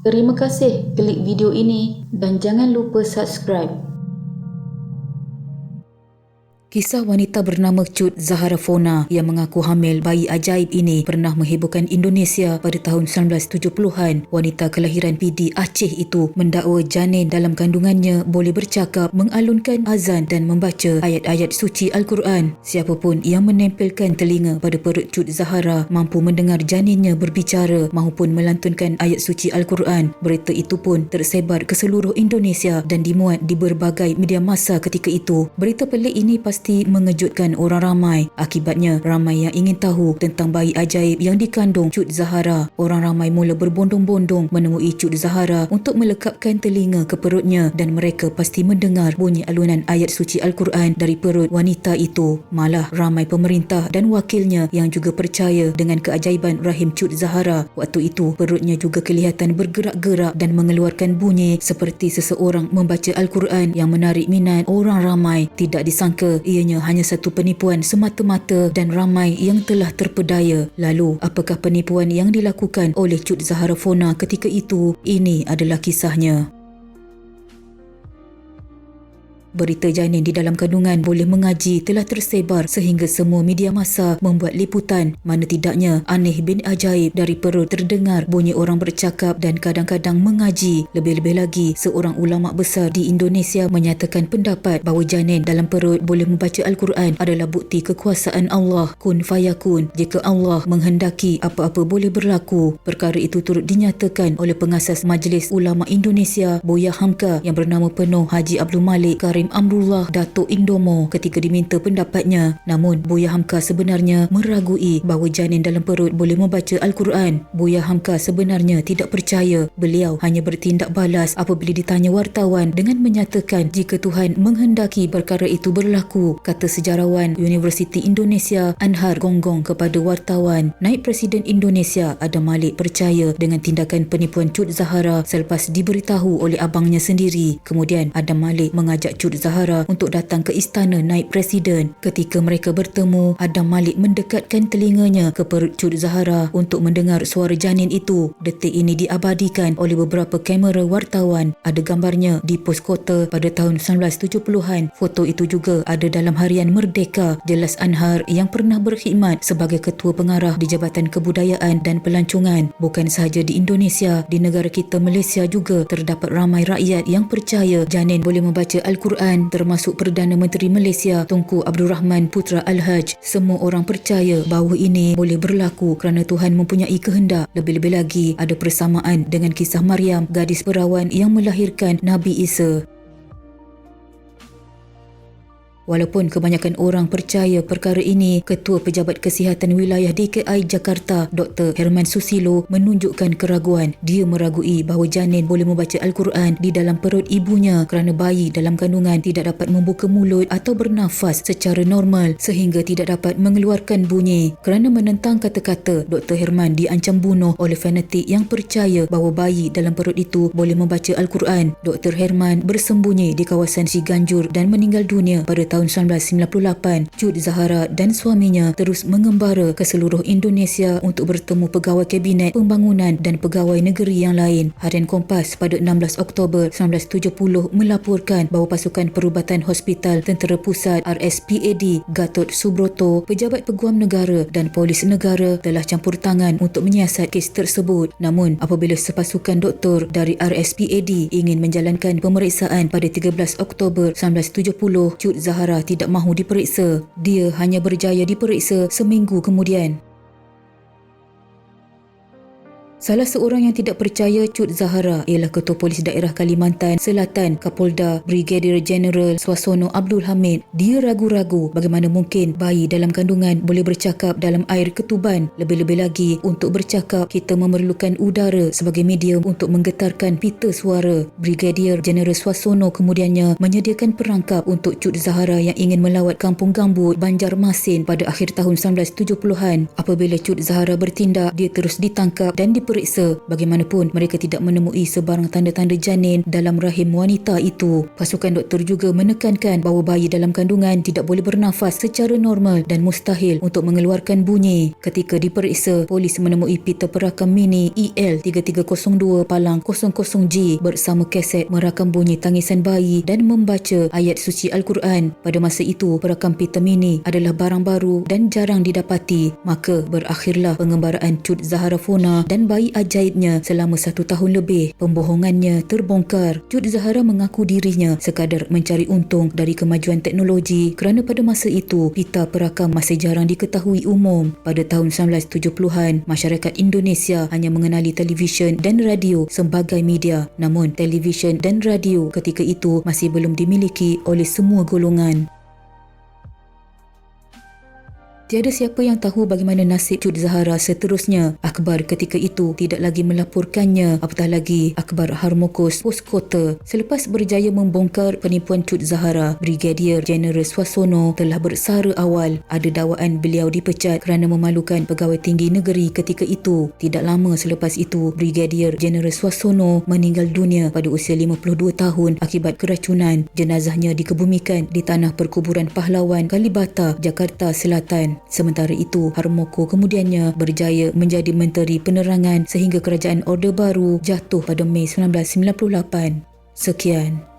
Terima kasih klik video ini dan jangan lupa subscribe. Kisah wanita bernama Cut Zahara Fona yang mengaku hamil bayi ajaib ini pernah menghebohkan Indonesia pada tahun 1970-an. Wanita kelahiran PD Aceh itu mendakwa janin dalam kandungannya boleh bercakap, mengalunkan azan dan membaca ayat-ayat suci Al-Quran. Siapapun yang menempelkan telinga pada perut Cut Zahara mampu mendengar janinnya berbicara maupun melantunkan ayat suci Al-Quran. Berita itu pun tersebar ke seluruh Indonesia dan dimuat di berbagai media massa ketika itu. Berita pelik ini pasti mengejutkan orang ramai. Akibatnya, ramai yang ingin tahu tentang bayi ajaib yang dikandung Cut Zahara. Orang ramai mula berbondong-bondong menemui Cut Zahara untuk melekapkan telinga ke perutnya dan mereka pasti mendengar bunyi alunan ayat suci Al-Quran dari perut wanita itu. Malah ramai pemerintah dan wakilnya yang juga percaya dengan keajaiban rahim Cut Zahara. Waktu itu, perutnya juga kelihatan bergerak-gerak dan mengeluarkan bunyi seperti seseorang membaca Al-Quran yang menarik minat orang ramai. Tidak disangka ianya hanya satu penipuan semata-mata dan ramai yang telah terpedaya. Lalu, apakah penipuan yang dilakukan oleh Cut Zahara Fona ketika itu? Ini adalah kisahnya. Berita janin di dalam kandungan boleh mengaji telah tersebar sehingga semua media massa membuat liputan. Mana tidaknya aneh bin ajaib dari perut terdengar bunyi orang bercakap dan kadang-kadang mengaji. Lebih-lebih lagi, seorang ulama besar di Indonesia menyatakan pendapat bahawa janin dalam perut boleh membaca Al-Quran adalah bukti kekuasaan Allah. Kun fayakun. Jika Allah menghendaki, apa-apa boleh berlaku. Perkara itu turut dinyatakan oleh pengasas Majlis Ulama Indonesia, Buya Hamka, yang bernama penuh Haji Abdul Malik Karim Amrullah Datuk Indomo ketika diminta pendapatnya. Namun, Buya Hamka sebenarnya meragui bahawa janin dalam perut boleh membaca Al-Quran. Buya Hamka sebenarnya tidak percaya. Beliau hanya bertindak balas apabila ditanya wartawan dengan menyatakan jika Tuhan menghendaki perkara itu berlaku. Kata sejarawan Universiti Indonesia Anhar Gonggong kepada wartawan. Naib Presiden Indonesia Adam Malik percaya dengan tindakan penipuan Cut Zahara selepas diberitahu oleh abangnya sendiri. Kemudian Adam Malik mengajak Cut Zahara untuk datang ke istana Naib Presiden. Ketika mereka bertemu, Adam Malik mendekatkan telinganya ke perut Cut Zahara untuk mendengar suara janin itu. Detik ini diabadikan oleh beberapa kamera wartawan. Ada gambarnya di pos kota pada tahun 1970-an. Foto itu juga ada dalam harian Merdeka. Jelas Anhar yang pernah berkhidmat sebagai ketua pengarah di Jabatan Kebudayaan dan Pelancongan. Bukan sahaja di Indonesia, di negara kita Malaysia juga terdapat ramai rakyat yang percaya janin boleh membaca Al-Quran, termasuk Perdana Menteri Malaysia Tunku Abdul Rahman Putra Al-Haj. Semua orang percaya bahawa ini boleh berlaku kerana Tuhan mempunyai kehendak. Lebih-lebih lagi, ada persamaan dengan kisah Maryam, gadis perawan yang melahirkan Nabi Isa. Walaupun kebanyakan orang percaya perkara ini, Ketua Pejabat Kesihatan Wilayah DKI Jakarta, Dr. Herman Susilo menunjukkan keraguan. Dia meragui bahawa janin boleh membaca Al-Quran di dalam perut ibunya kerana bayi dalam kandungan tidak dapat membuka mulut atau bernafas secara normal sehingga tidak dapat mengeluarkan bunyi. Kerana menentang kata-kata, Dr. Herman diancam bunuh oleh fanatik yang percaya bahawa bayi dalam perut itu boleh membaca Al-Quran. Dr. Herman bersembunyi di kawasan Ciganjur dan meninggal dunia pada tahun 1998. Cut Zahara dan suaminya terus mengembara ke seluruh Indonesia untuk bertemu pegawai kabinet pembangunan dan pegawai negeri yang lain. Harian Kompas pada 16 Oktober 1970 melaporkan bahawa pasukan perubatan Hospital Tentera Pusat RSPAD Gatot Subroto, pejabat peguam negara dan polis negara telah campur tangan untuk menyiasat kes tersebut. Namun, apabila sepasukan doktor dari RSPAD ingin menjalankan pemeriksaan pada 13 Oktober 1970, Cut Zahara tidak mahu diperiksa. Dia hanya berjaya diperiksa seminggu kemudian. Salah seorang yang tidak percaya Cut Zahara ialah Ketua Polis Daerah Kalimantan Selatan Kapolda Brigadier General Swasono Abdul Hamid. Dia ragu-ragu bagaimana mungkin bayi dalam kandungan boleh bercakap dalam air ketuban. Lebih-lebih lagi, untuk bercakap kita memerlukan udara sebagai medium untuk menggetarkan pita suara. Brigadier General Swasono kemudiannya menyediakan perangkap untuk Cut Zahara yang ingin melawat Kampung Gambut, Banjarmasin pada akhir tahun 1970-an. Apabila Cut Zahara bertindak, dia terus ditangkap dan diperiksa diperiksa. Bagaimanapun, mereka tidak menemui sebarang tanda-tanda janin dalam rahim wanita itu. Pasukan doktor juga menekankan bahawa bayi dalam kandungan tidak boleh bernafas secara normal dan mustahil untuk mengeluarkan bunyi. Ketika diperiksa, polis menemui pita perakam mini EL3302-00G bersama kaset merakam bunyi tangisan bayi dan membaca ayat suci Al-Quran. Pada masa itu, perakam pita mini adalah barang baru dan jarang didapati. Maka berakhirlah pengembaraan Cut Zahara Fona dan bayi ajaibnya selama 1 tahun lebih. Pembohongannya terbongkar. Cut Zahara mengaku dirinya sekadar mencari untung dari kemajuan teknologi kerana pada masa itu pita perakam masih jarang diketahui umum. Pada tahun 1970-an, masyarakat Indonesia hanya mengenali televisyen dan radio sebagai media. Namun, televisyen dan radio ketika itu masih belum dimiliki oleh semua golongan. Tiada siapa yang tahu bagaimana nasib Cut Zahara seterusnya. Akhbar ketika itu tidak lagi melaporkannya, apatah lagi akhbar Harmokos Poskota. Selepas berjaya membongkar penipuan Cut Zahara, Brigadier Jeneral Swasono telah bersara awal. Ada dakwaan beliau dipecat kerana memalukan pegawai tinggi negeri ketika itu. Tidak lama selepas itu, Brigadier Jeneral Swasono meninggal dunia pada usia 52 tahun akibat keracunan. Jenazahnya dikebumikan di tanah perkuburan pahlawan Kalibata, Jakarta Selatan. Sementara itu, Harmoko kemudiannya berjaya menjadi Menteri Penerangan sehingga kerajaan Orde Baru jatuh pada Mei 1998. Sekian.